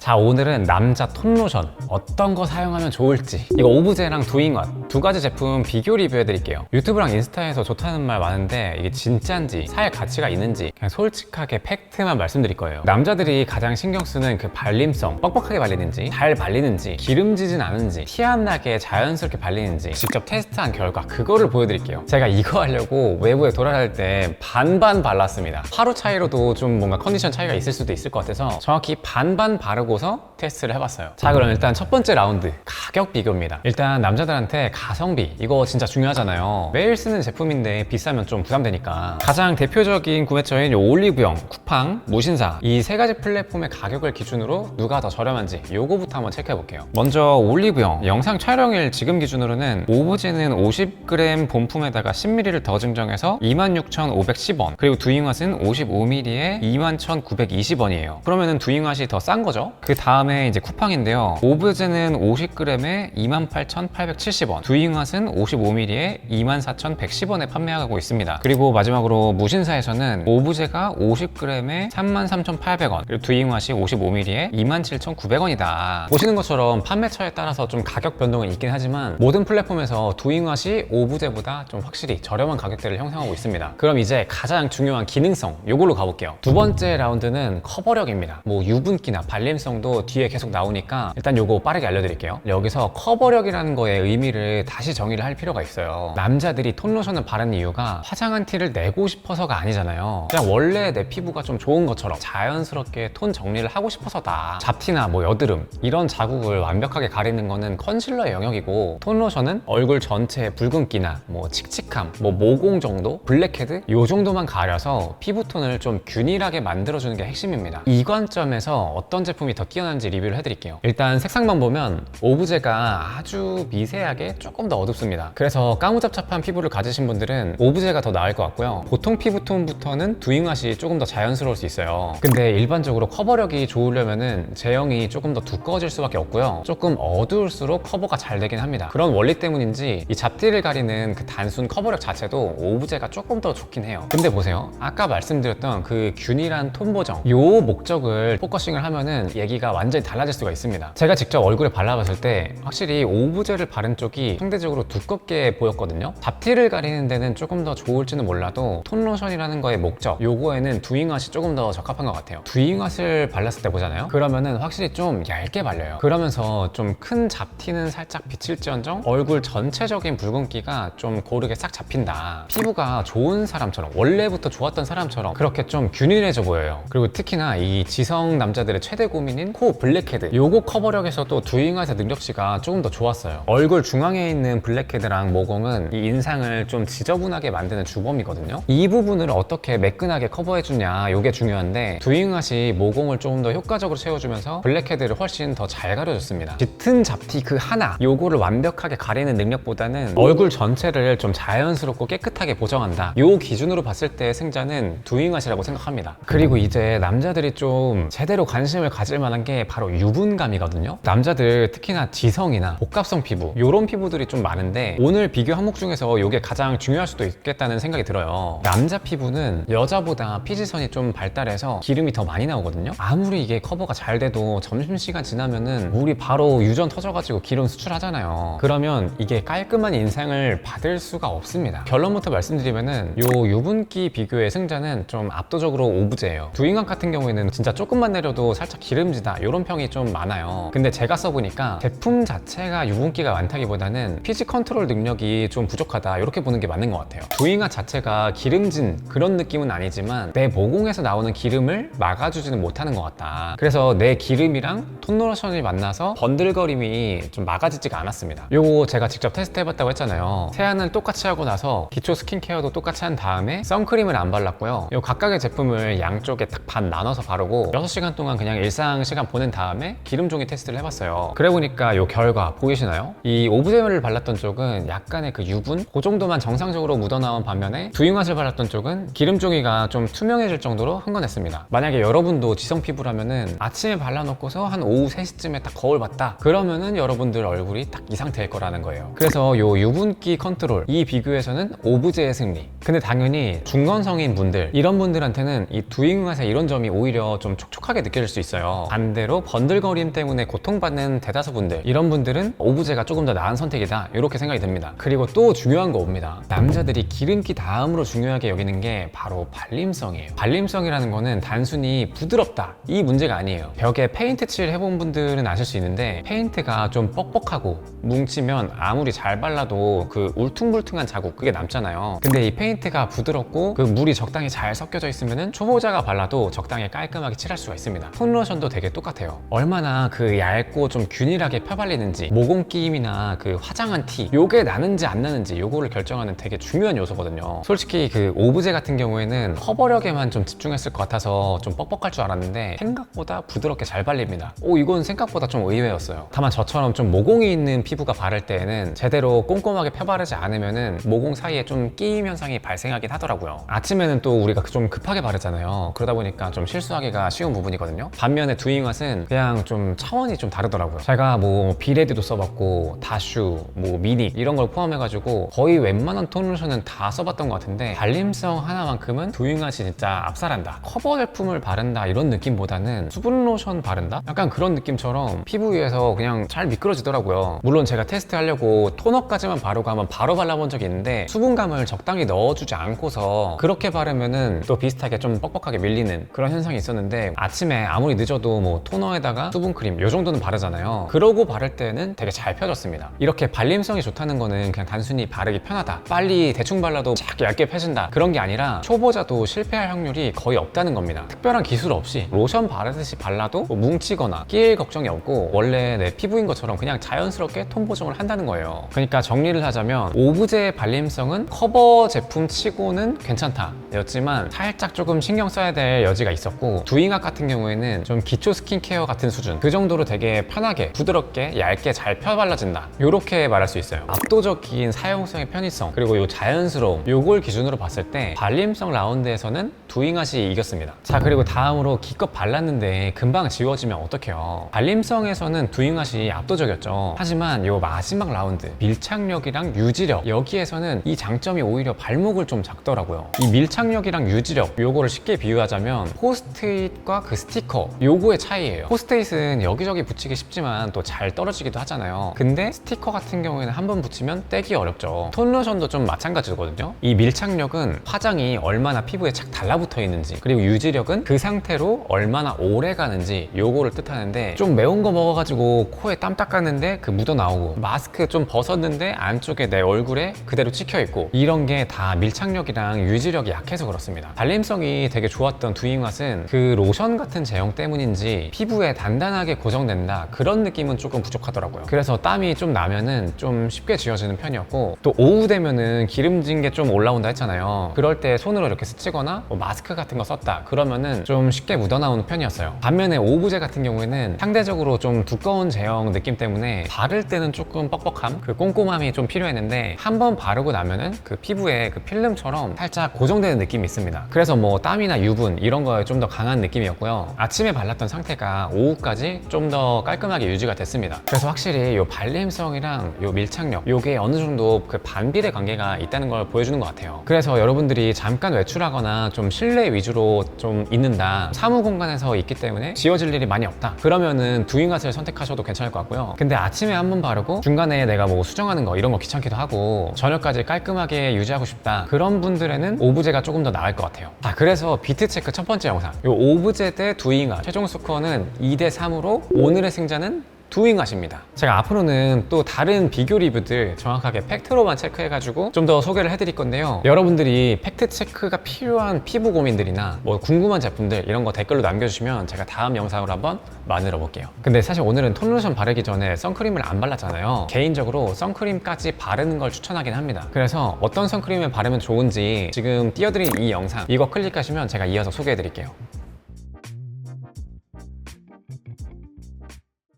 자, 오늘은 남자 톤 로션 어떤 거 사용하면 좋을지, 이거 오브제랑 두잉왓 두 가지 제품 비교 리뷰해 드릴게요. 유튜브랑 인스타에서 좋다는 말 많은데 이게 진짜인지 살 가치가 있는지 그냥 솔직하게 팩트만 말씀드릴 거예요. 남자들이 가장 신경 쓰는 그 발림성, 뻑뻑하게 발리는지, 잘 발리는지, 기름지진 않은지, 티 안 나게 자연스럽게 발리는지 직접 테스트한 결과 그거를 보여드릴게요. 제가 이거 하려고 외부에 돌아다닐 때 반반 발랐습니다. 하루 차이로도 좀 뭔가 컨디션 차이가 있을 수도 있을 것 같아서 정확히 반반 바르고서 테스트를 해봤어요. 자, 그럼 일단 첫 번째 라운드, 가격 비교입니다. 일단 남자들한테 가성비, 이거 진짜 중요하잖아요. 매일 쓰는 제품인데 비싸면 좀 부담되니까 가장 대표적인 구매처인 요 올리브영, 쿠팡, 무신사 이 세 가지 플랫폼의 가격을 기준으로 누가 더 저렴한지 요거부터 한번 체크해 볼게요. 먼저 올리브영, 영상 촬영일 지금 기준으로는 오브제는 50g 본품에다가 10ml를 더 증정해서 26,510원, 그리고 두잉왓은 55ml에 21,920원이에요. 그러면은 두잉왓이 더 싼 거죠. 그 다음에 이제 쿠팡인데요. 오브제는 50g에 28,870원, 두잉왓은 55ml에 24,110원에 판매하고 있습니다. 그리고 마지막으로 무신사에서는 오브제가 50g에 33,800원, 그리고 두잉왓이 55ml에 27,900원이다. 보시는 것처럼 판매처에 따라서 좀 가격 변동은 있긴 하지만 모든 플랫폼에서 두잉왓이 오브제보다 좀 확실히 저렴한 가격대를 형성하고 있습니다. 그럼 이제 가장 중요한 기능성, 요걸로 가볼게요. 두 번째 라운드는 커버력입니다. 뭐 유분기나 발림성도 뒤에 계속 나오니까 일단 요거 빠르게 알려드릴게요. 여기서 커버력이라는 거의 의미를 다시 정의를 할 필요가 있어요. 남자들이 톤 로션을 바르는 이유가 화장한 티를 내고 싶어서가 아니잖아요. 그냥 원래 내 피부가 좀 좋은 것처럼 자연스럽게 톤 정리를 하고 싶어서다. 잡티나 뭐 여드름 이런 자국을 완벽하게 가리는 거는 컨실러의 영역이고, 톤 로션은 얼굴 전체의 붉은기나 뭐 칙칙함, 뭐 모공 정도, 블랙헤드 요 정도만 가려서 피부톤을 좀 균일하게 만들어주는 게 핵심입니다. 이 관점에서 어떤 제품이 더 뛰어난지 리뷰를 해드릴게요. 일단 색상만 보면 오브제가 아주 미세하게 조금 더 어둡습니다. 그래서 까무잡잡한 피부를 가지신 분들은 오브제가 더 나을 것 같고요. 보통 피부톤부터는 두잉왓이 조금 더 자연스러울 수 있어요. 근데 일반적으로 커버력이 좋으려면은 제형이 조금 더 두꺼워질 수밖에 없고요. 조금 어두울수록 커버가 잘 되긴 합니다. 그런 원리 때문인지 이 잡티를 가리는 그 단순 커버력 자체도 오브제가 조금 더 좋긴 해요. 근데 보세요, 아까 말씀드렸던 그 균일한 톤 보정, 요 목적을 포커싱을 하면은 얘기가 완전히 달라질 수가 있습니다. 제가 직접 얼굴에 발라봤을 때 확실히 오브제를 바른 쪽이 상대적으로 두껍게 보였거든요. 잡티를 가리는 데는 조금 더 좋을지는 몰라도 톤 로션이라는 거의 목적, 요거에는 두잉왓이 조금 더 적합한 것 같아요. 두잉왓을 발랐을 때 보잖아요. 그러면은 확실히 좀 얇게 발려요. 그러면서 좀 큰 잡티는 살짝 비칠지언정 얼굴 전체적인 붉은기가 좀 고르게 싹 잡힌다. 피부가 좋은 사람처럼, 원래부터 좋았던 사람처럼 그렇게 좀 균일해져 보여요. 그리고 특히나 이 지성 남자들의 최대 고민인 코 블랙헤드, 요거 커버력에서도 두잉왓의 능력치가 조금 더 좋았어요. 얼굴 중앙에 있는 블랙헤드랑 모공은 이 인상을 좀 지저분하게 만드는 주범이거든요. 이 부분을 어떻게 매끈하게 커버해주냐, 요게 중요한데 두잉왓이 모공을 조금 더 효과적으로 채워주면서 블랙헤드를 훨씬 더 잘 가려줬습니다. 짙은 잡티 그 하나, 요거를 완벽하게 가리는 능력보다는 얼굴 전체를 좀 자연스럽고 깨끗하게 보정한다, 요 기준으로 봤을 때 승자는 두잉왓이라고 생각합니다. 그리고 이제 남자들이 좀 제대로 관심을 가질 만한 게 바로 유분감이거든요. 남자들 특히나 지성이나 복합성 피부, 요런 피부들이 좀 많은데 오늘 비교 항목 중에서 요게 가장 중요할 수도 있겠다는 생각이 들어요. 남자 피부는 여자보다 피지선이 좀 발달해서 기름이 더 많이 나오거든요. 아무리 이게 커버가 잘 돼도 점심시간 지나면은 물이 바로 유전 터져가지고 기름 수출하잖아요. 그러면 이게 깔끔한 인상을 받을 수가 없습니다. 결론부터 말씀드리면은 요 유분기 비교의 승자는 좀 압도적으로 오브제예요. 두잉왓 같은 경우에는 진짜 조금만 내려도 살짝 기름지다, 이런 평이 좀 많아요. 근데 제가 써보니까 제품 자체가 유분기가 많다기보다는 피지 컨트롤 능력이 좀 부족하다, 이렇게 보는 게 맞는 것 같아요. 두잉왓 자체가 기름진 그런 느낌은 아니지만 내 모공에서 나오는 기름을 막아주지는 못하는 것 같다. 그래서 내 기름이랑 톤 로션이 만나서 번들거림이 좀 막아지지가 않았습니다. 요거 제가 직접 테스트 해봤다고 했잖아요. 세안을 똑같이 하고 나서 기초 스킨케어도 똑같이 한 다음에 선크림을 안 발랐고요. 요 각각의 제품을 양쪽에 딱 반 나눠서 바르고 6시간 동안 그냥 일상 시간 보낸 다음에 기름 종이 테스트를 해봤어요. 그래 보니까 요 결과 보이시나요? 이 오브제를 발랐던 쪽은 약간의 그 유분? 그 정도만 정상적으로 묻어나온 반면에 두잉왓을 발랐던 쪽은 기름 종이가 좀 투명해질 정도로 흥건했습니다. 만약에 여러분도 지성 피부라면은 아침에 발라놓고서 한 오후 3시쯤에 딱 거울 봤다, 그러면은 여러분들 얼굴이 딱 이 상태일 거라는 거예요. 그래서 요 유분기 컨트롤, 이 비교에서는 오브제의 승리. 근데 당연히 중건성인 분들, 이런 분들한테는 이 두잉왓의 이런 점이 오히려 좀 촉촉하게 느껴질 수 있어요. 반대로 번들거림 때문에 고통받는 대다수 분들, 이런 분들은 오브제가 조금 더 나은 선택이다, 이렇게 생각이 듭니다. 그리고 또 중요한 거 옵니다. 남자들이 기름기 다음으로 중요하게 여기는 게 바로 발림성이에요. 발림성이라는 거는 단순히 부드럽다, 이 문제가 아니에요. 벽에 페인트 칠 해본 분들은 아실 수 있는데, 페인트가 좀 뻑뻑하고 뭉치면 아무리 잘 발라도 그 울퉁불퉁한 자국, 그게 남잖아요. 근데 이 페인트가 부드럽고 그 물이 적당히 잘 섞여져 있으면은 초보자가 발라도 적당히 깔끔하게 칠할 수가 있습니다. 톤로션도 되게 똑같아요. 얼마나 그 얇고 좀 균일하게 펴발리는지, 모공 끼임이나 그 화장한 티, 요게 나는지 안 나는지, 요거를 결정하는 되게 중요한 요소거든요. 솔직히 그 오브제 같은 경우에는 커버력에만 좀 집중했을 것 같아서 좀 뻑뻑할 줄 알았는데 생각보다 부드럽게 잘 발립니다. 이건 생각보다 좀 의외였어요. 다만 저처럼 좀 모공이 있는 피부가 바를 때에는 제대로 꼼꼼하게 펴바르지 않으면은 모공 사이에 좀 끼임 현상이 발생하긴 하더라고요. 아침에는 또 우리가 좀 급하게 바르잖아요. 그러다 보니까 좀 실수하기가 쉬운 부분이거든요. 반면에 두잉왓은 그냥 좀 차원이 좀 다르더라고요. 제가 뭐 비레디도 써봤고 다슈, 뭐 미닉 이런 걸 포함해가지고 거의 웬만한 톤로션은 다 써봤던 것 같은데, 발림성 하나만큼은 두잉왓이 진짜 압살한다. 커버 제품을 바른다 이런 느낌보다는 수분 로션 바른다? 약간 그런 느낌처럼 피부 위에서 그냥 잘 미끄러지더라고요. 물론 제가 테스트 하려고 토너까지만 바르고 한번 바로 발라본 적이 있는데 수분감을 적당히 넣어주지 않고서 그렇게 바르면은 또 비슷하게 좀 뻑뻑하게 밀리는 그런 현상이 있었는데, 아침에 아무리 늦어도 뭐 토너에다가 수분크림 요 정도는 바르잖아요. 그러고 바를 때는 되게 잘 펴졌습니다. 이렇게 발림성이 좋다는 거는 그냥 단순히 바르기 편하다, 빨리 대충 발라도 쫙 얇게 펴진다, 그런 게 아니라 초보자도 실패할 확률이 거의 없다는 겁니다. 특별한 기술 없이 로션 바르듯이 발라도 뭐 뭉치거나 끼일 걱정이 없고 원래 내 피부인 것처럼 그냥 자연스럽게 톤 보정을 한다는 거예요. 그러니까 정리를 하자면 오브제의 발림성은 커버 제품 치고는 괜찮다 였지만 살짝 조금 신경 써야 될 여지가 있었고, 두잉왓 같은 경우에는 좀 기초 스킨케어 같은 수준, 그 정도로 되게 편하게 부드럽게 얇게 잘 펴 발라진다, 요렇게 말할 수 있어요. 압도적인 사용성의 편의성 그리고 요 자연스러움, 요걸 기준으로 봤을 때 발림성 라운드에서는 두잉왓이 이겼습니다. 자, 그리고 다음으로 기껏 발랐는데 금방 지워지면 어떡해요. 발림성에서는 두잉왓이 압도적이었죠. 하지만 요 마지막 라운드 밀착력이랑 유지력, 여기에서는 이 장점이 오히려 발목을 좀 잡더라고요. 이 밀착력이랑 유지력, 요거를 쉽게 비유하자면 포스트잇과 그 스티커, 요거의 차이예요. 포스트잇은 여기저기 붙이기 쉽지만 또 잘 떨어지기도 하잖아요. 근데 스티커 같은 경우에는 한번 붙이면 떼기 어렵죠. 톤로션도 좀 마찬가지거든요. 이 밀착력은 화장이 얼마나 피부에 착 달라붙어 있는지, 그리고 유지력은 그 상태로 얼마나 오래 가는지, 요거를 뜻하는데, 좀 매운 거 먹어가지고 코에 땀 닦았는데 그 묻어 나오고, 마스크 좀 벗었는데 안쪽에 내 얼굴에 그대로 찍혀 있고, 이런 게 다 밀착력이랑 유지력이 약해서 그렇습니다. 발림성이 되게 좋았던 두잉왓은 그 로션 같은 제형 때문인지 피부에 단단하게 고정된다, 그런 느낌은 조금 부족하더라고요. 그래서 땀이 좀 나면은 좀 쉽게 지워지는 편이었고, 또 오후 되면은 기름진 게 좀 올라온다 했잖아요. 그럴 때 손으로 이렇게 스치거나 뭐 마스크 같은 거 썼다 그러면은 좀 쉽게 묻어나오는 편이었어요. 반면에 오브제 같은 경우에는 상대적으로 좀 두꺼운 제형 느낌 때문에 바를 때는 조금 뻑뻑함, 그 꼼꼼함이 좀 필요했는데, 한번 바르고 나면은 그 피부에 그 필름처럼 살짝 고정되는 느낌이 있습니다. 그래서 뭐 땀이나 유분 이런 거에 좀 더 강한 느낌이었고요. 아침에 발랐던 상태가 오후까지 좀 더 깔끔하게 유지가 됐습니다. 그래서 확실히 요 발림성이랑 요 밀착력, 요게 어느 정도 그 반비례 관계가 있다는 걸 보여주는 것 같아요. 그래서 여러분들이 잠깐 외출하거나 좀 실내 위주로 좀 있는다, 사무 공간에서 있기 때문에 지워질 일이 많이 없다, 그러면은 두잉왓을 선택하셔도 괜찮을 것 같고요. 근데 아침에 한번 바르고 중간에 내가 뭐 수정하는 거 이런 거 귀찮기도 하고 저녁까지 깔끔하게 유지하고 싶다, 그런 분들에는 오브제가 조금 더 나을 것 같아요. 그래서 비트 체크 첫 번째 영상, 요 오브제 대 두잉왓 최종 스코어는 2대 3으로 오늘의 승자는 두잉왓입니다. 제가 앞으로는 또 다른 비교 리뷰들 정확하게 팩트로만 체크해가지고 좀 더 소개를 해드릴 건데요. 여러분들이 팩트 체크가 필요한 피부 고민들이나 뭐 궁금한 제품들 이런 거 댓글로 남겨주시면 제가 다음 영상으로 한번 만들어 볼게요. 근데 사실 오늘은 톤로션 바르기 전에 선크림을 안 발랐잖아요. 개인적으로 선크림까지 바르는 걸 추천하긴 합니다. 그래서 어떤 선크림을 바르면 좋은지 지금 띄워드린 이 영상, 이거 클릭하시면 제가 이어서 소개해드릴게요.